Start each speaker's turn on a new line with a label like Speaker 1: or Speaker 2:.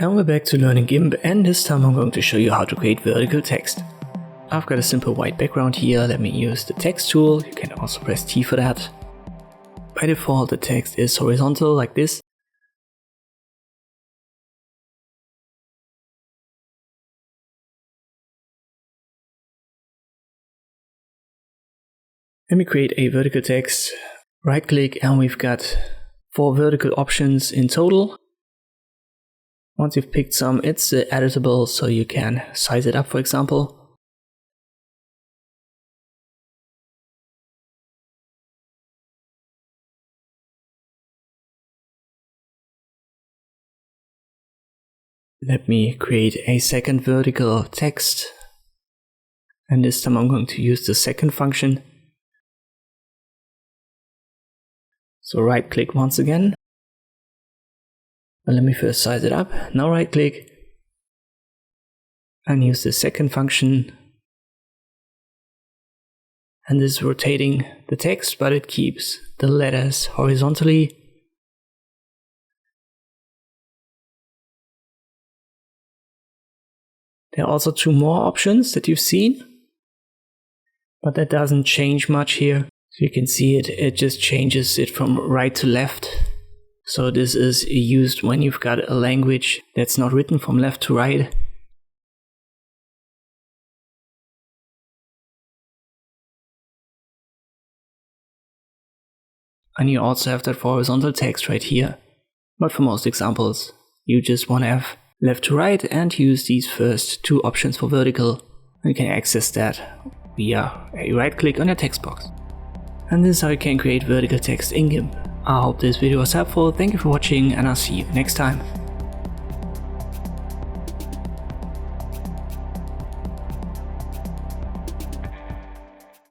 Speaker 1: And we're back to learning Gimp, and this time I'm going to show you how to create vertical text. I've got a simple white background here. Let me use the text tool. You can also press T for that. By default the text is horizontal like this. Let me create a vertical text. Right click, and we've got 4 vertical options in total. Once you've picked some, it's editable, so you can size it up, for example. Let me create a second vertical text. And this time I'm going to use the second function. So right click once again. And let me first size it up. Now right click. And use the second function. And this is rotating the text, but it keeps the letters horizontally. There are also 2 more options that you've seen, but that doesn't change much here. So you can see it just changes it from right to left. So this is used when you've got a language that's not written from left to right. And you also have that for horizontal text right here. But for most examples, you just want to have left to right and use these first 2 options for vertical. And you can access that via a right click on your text box. And this is how you can create vertical text in Gimp. I hope this video was helpful. Thank you for watching, and I'll see you next time.